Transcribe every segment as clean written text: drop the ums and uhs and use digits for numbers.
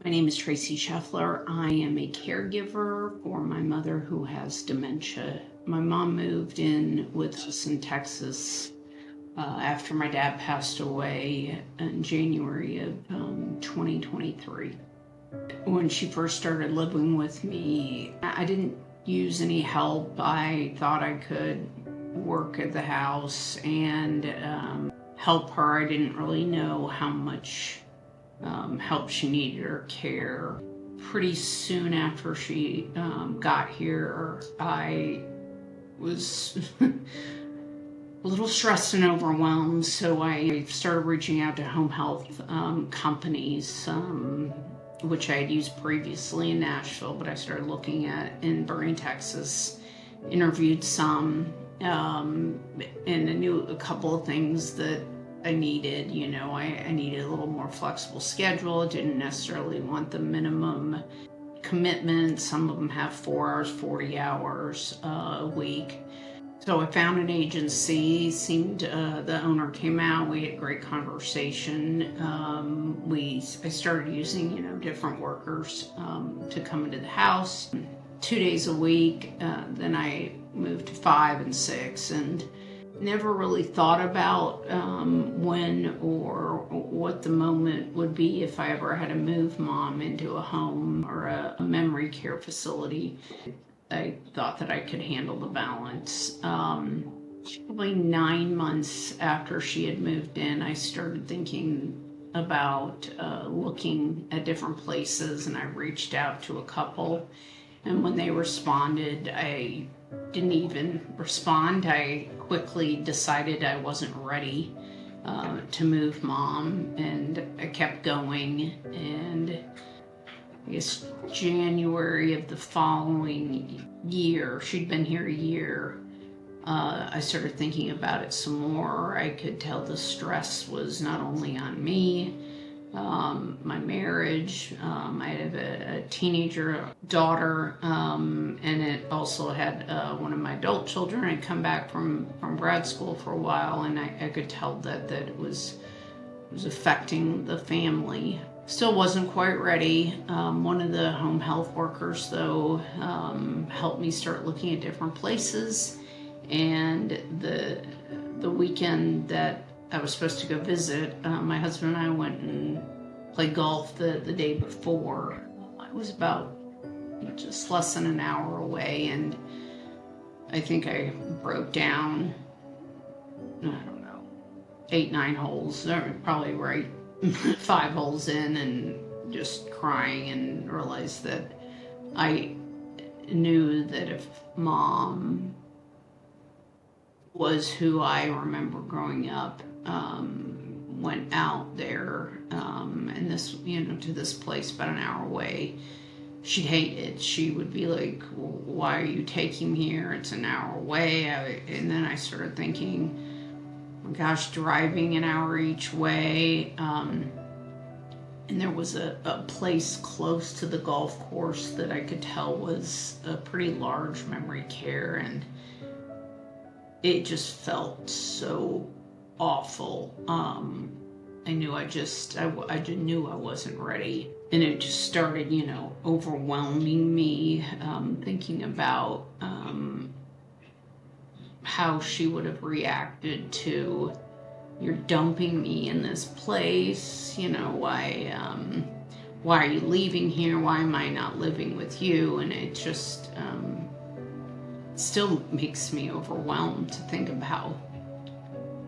My name is Tracey Scheffler. I am a caregiver for my mother who has dementia. My mom moved in with us in Texas after my dad passed away in January of 2023. When she first started living with me, I didn't use any help. I thought I could work at the house and help her. I didn't really know how much help she needed or care. Pretty soon after she got here, I was a little stressed and overwhelmed, so I started reaching out to home health companies, which I had used previously in Nashville, but I started looking at in Bernie, Texas, interviewed some, and I knew a couple of things that I needed. I needed a little more flexible schedule. I didn't necessarily want the minimum commitment. Some of them have 4 hours, 40 hours a week. So I found an agency. The owner came out. We had a great conversation. I started using different workers to come into the house 2 days a week. Then I moved to 5 and 6, and never really thought about when or what the moment would be if I ever had to move mom into a home or a memory care facility. I thought that I could handle the balance. Probably 9 months after she had moved in, I started thinking about looking at different places, and I reached out to a couple. And when they responded, I didn't even respond. I quickly decided I wasn't ready to move mom, and I kept going. And I guess January of the following year, she'd been here a year, I started thinking about it some more. I could tell the stress was not only on me, my marriage. I have a teenager daughter, and it also had one of my adult children. I'd come back from grad school for a while, and I could tell that it was affecting the family. Still wasn't quite ready. One of the home health workers, though, helped me start looking at different places. And the weekend that I was supposed to go visit, my husband and I went and played golf the day before. It was about just less than an hour away, and I think I broke down, I don't know, 8, 9 holes, probably right 5 holes in, and just crying, and realized that I knew that if mom was who I remember growing up, went out there, and this, to this place about an hour away, she'd hate it. She would be like, why are you taking me here? It's an hour away. And then I started thinking, oh gosh, driving an hour each way. And there was a place close to the golf course that I could tell was a pretty large memory care, and it just felt so awful. I knew I just knew I wasn't ready, and it just started, overwhelming me, thinking about how she would have reacted to, you're dumping me in this place, why are you leaving here? Why am I not living with you? And it just still makes me overwhelmed to think about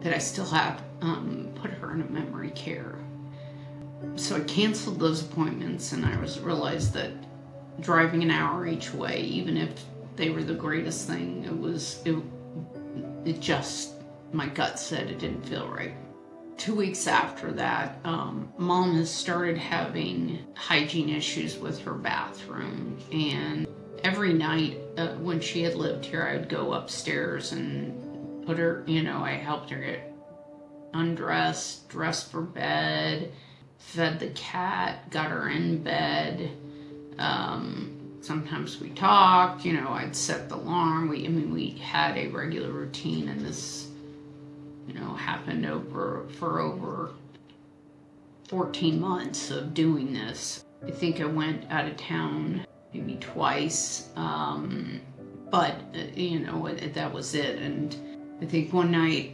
that I still have put her in a memory care. So I canceled those appointments, and I realized that driving an hour each way, even if they were the greatest thing, it just, my gut said it didn't feel right. 2 weeks after that, mom has started having hygiene issues with her bathroom, and every night when she had lived here, I would go upstairs and put her, I helped her get undressed, dressed for bed, fed the cat, got her in bed. Sometimes we talked, I'd set the alarm. We had a regular routine, and this, happened for over 14 months of doing this. I think I went out of town maybe twice, but that was it. And I think one night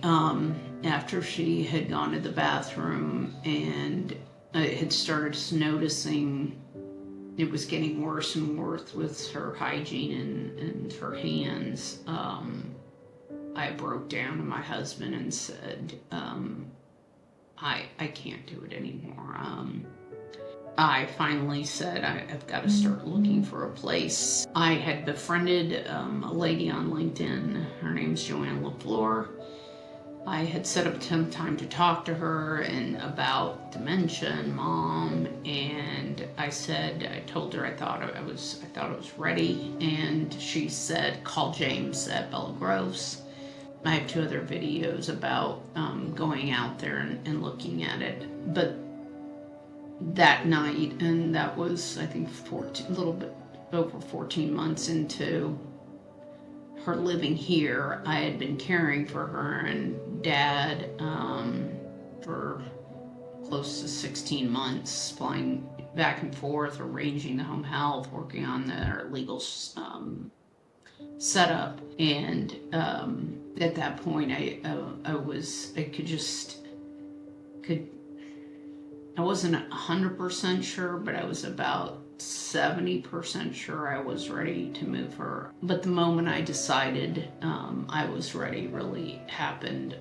after she had gone to the bathroom and I had started noticing it was getting worse and worse with her hygiene and her hands, I broke down to my husband and said, I can't do it anymore. I finally said, I've got to start looking for a place. I had befriended a lady on LinkedIn. Her name's Joanne LaFleur. I had set up some time to talk to her and about dementia and mom, and I told her I thought I was ready, and she said, call James at Bella Groves. I have 2 other videos about going out there and looking at it. But that night, and that was, I think, a little bit over 14 months into her living here, I had been caring for her and Dad for close to 16 months, flying back and forth, arranging the home health, working on their legal setup. And at that point, I wasn't 100% sure, but I was about 70% sure I was ready to move her. But the moment I decided I was ready really happened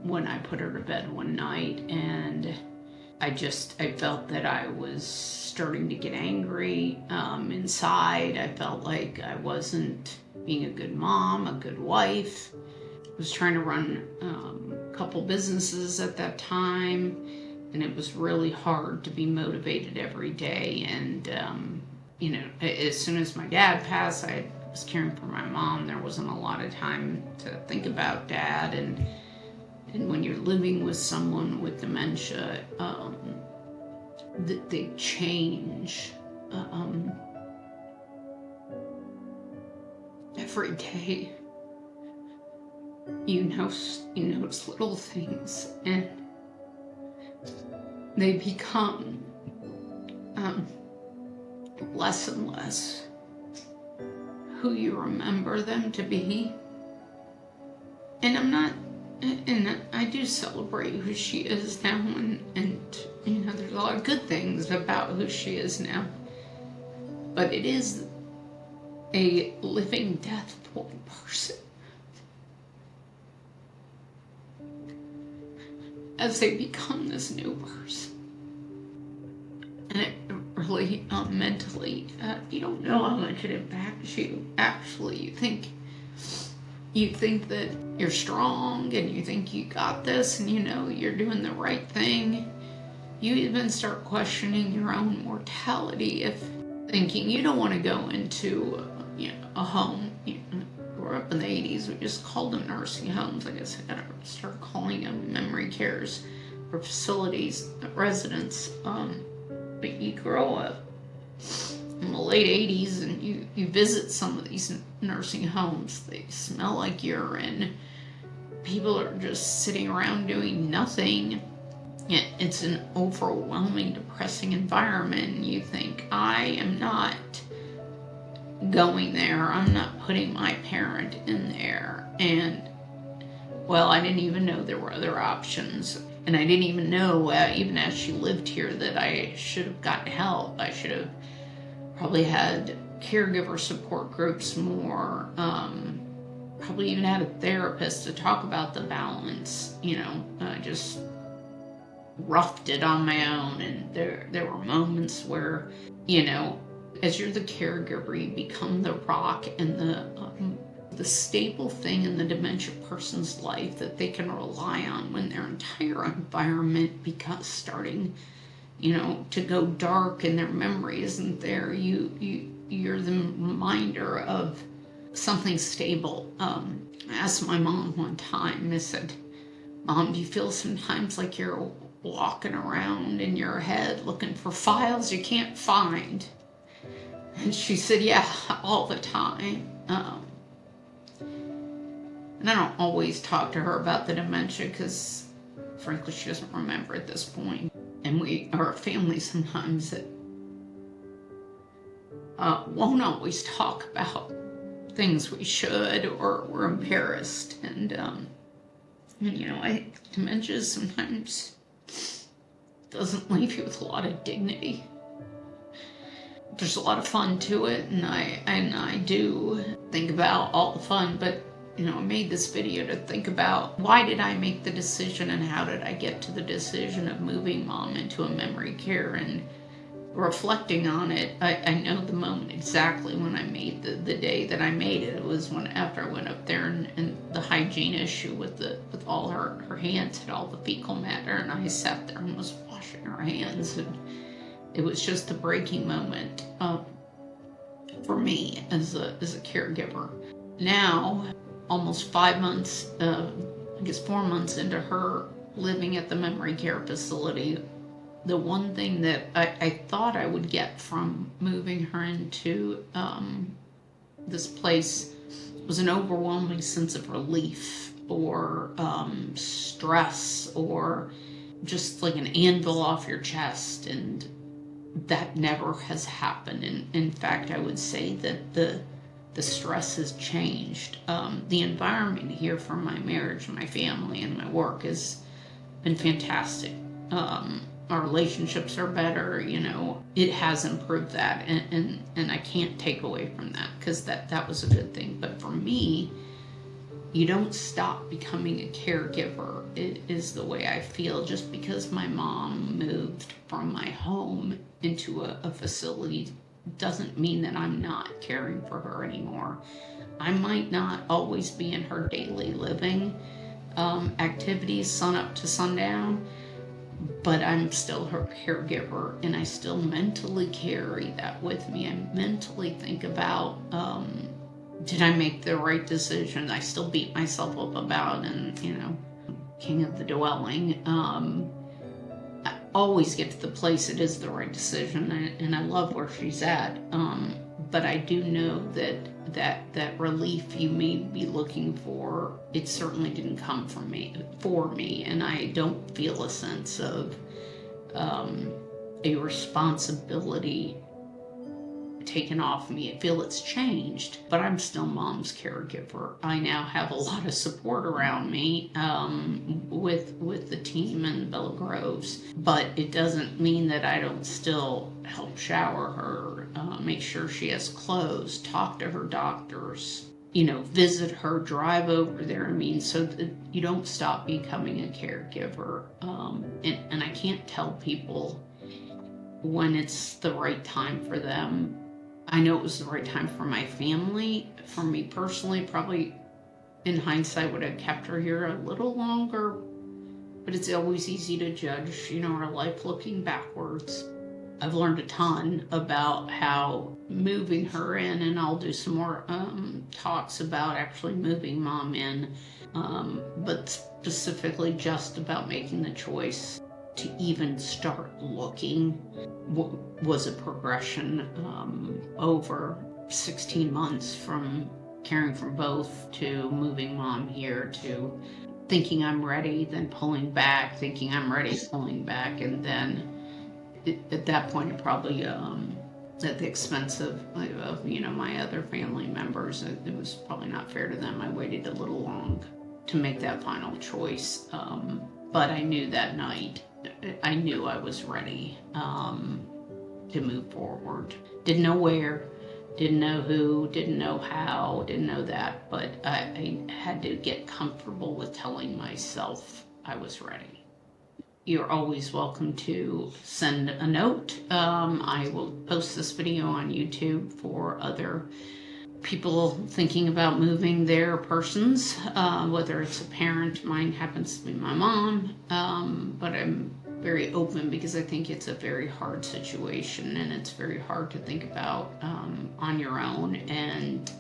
when I put her to bed one night, and I felt that I was starting to get angry inside. I felt like I wasn't being a good mom, a good wife. I was trying to run a couple businesses at that time, and it was really hard to be motivated every day. And, as soon as my dad passed, I was caring for my mom. There wasn't a lot of time to think about Dad. And when you're living with someone with dementia, they change every day. You notice little things, and they become less and less who you remember them to be. And I do celebrate who she is now, and there's a lot of good things about who she is now. But it is a living death point person. As they become this new person. And it really, mentally, you don't know how much it impacts you. Actually, you think that you're strong, and you think you got this, and you're doing the right thing. You even start questioning your own mortality, thinking you don't want to go into a home. Grew up in the 80s, we just called them nursing homes. I guess I gotta start calling them memory cares or facilities, residents. But you grow up in the late 80s and you visit some of these nursing homes. They smell like urine. People are just sitting around doing nothing. It's an overwhelming, depressing environment. And you think, I am not going there. I'm not putting my parent in there. And, well, I didn't even know there were other options. And I didn't even know, even as she lived here, that I should have gotten help. I should have probably had caregiver support groups more. Probably even had a therapist to talk about the balance. I just roughed it on my own. And there were moments where, as you're the caregiver, you become the rock and the stable thing in the dementia person's life that they can rely on when their entire environment becomes starting, to go dark and their memory isn't there. You're the reminder of something stable. I asked my mom one time, I said, Mom, do you feel sometimes like you're walking around in your head looking for files you can't find? And she said, yeah, all the time. And I don't always talk to her about the dementia because, frankly, she doesn't remember at this point. And our family sometimes, won't always talk about things we should, or we're embarrassed. And dementia sometimes doesn't leave you with a lot of dignity. There's a lot of fun to it, and I do think about all the fun, but I made this video to think about, why did I make the decision and how did I get to the decision of moving Mom into a memory care? And reflecting on it, I know the moment exactly when I made the day that I made it. It was after I went up there, and the hygiene issue with all her hands had all the fecal matter, and I sat there and was washing her hands, and it was just a breaking moment for me as a caregiver. Now, almost 5 months, 4 months into her living at the memory care facility, the one thing that I thought I would get from moving her into this place was an overwhelming sense of relief, or stress, or just like an anvil off your chest, and that never has happened. In fact, I would say that the stress has changed. The environment here for my marriage, my family, and my work has been fantastic. Our relationships are better, it has improved that, and I can't take away from that, because that was a good thing. But for me, you don't stop becoming a caregiver, it is the way I feel. Just because my mom moved from my home into a facility doesn't mean that I'm not caring for her anymore. I might not always be in her daily living activities, sun up to sundown, but I'm still her caregiver, and I still mentally carry that with me. I mentally think about, did I make the right decision? I still beat myself up about, and king of the dwelling. I always get to the place it is the right decision, and I love where she's at. But I do know that relief you may be looking for, it certainly didn't come for me, and I don't feel a sense of a responsibility taken off me. I feel it's changed, but I'm still Mom's caregiver. I now have a lot of support around me with the team in Bella Groves, but it doesn't mean that I don't still help shower her, make sure she has clothes, talk to her doctors, visit her, drive over there. So that you don't stop becoming a caregiver. And I can't tell people when it's the right time for them. I know it was the right time for my family. For me personally, probably in hindsight would have kept her here a little longer, but it's always easy to judge, our life looking backwards. I've learned a ton about how moving her in, and I'll do some more talks about actually moving Mom in, but specifically just about making the choice to even start looking was a progression over 16 months, from caring for both to moving Mom here, to thinking I'm ready, then pulling back, thinking I'm ready, pulling back, and then at that point it probably at the expense of my other family members. It was probably not fair to them. I waited a little long to make that final choice, but I knew that night, I knew I was ready to move forward. Didn't know where, didn't know who, didn't know how, didn't know that, but I had to get comfortable with telling myself I was ready. You're always welcome to send a note. I will post this video on YouTube for other people thinking about moving their persons, whether it's a parent. Mine happens to be my mom, but I'm very open because I think it's a very hard situation, and it's very hard to think about on your own, and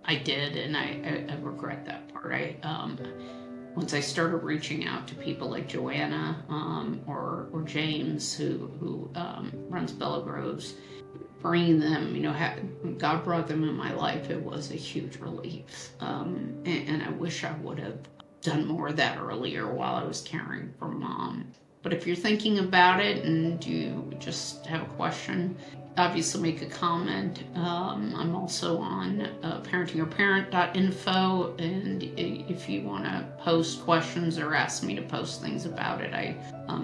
I did, and I regret that part. Once I started reaching out to people like Joanna or James, who runs Bella Groves, bringing them, God brought them in my life, it was a huge relief. And I wish I would have done more of that earlier while I was caring for Mom. But if you're thinking about it and you just have a question, obviously make a comment. I'm also on parentingyourparent.info, and if you want to post questions or ask me to post things about it, I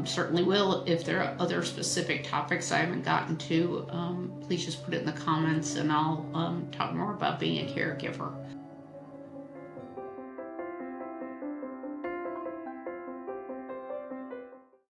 certainly will. If there are other specific topics I haven't gotten to, please just put it in the comments, and I'll talk more about being a caregiver.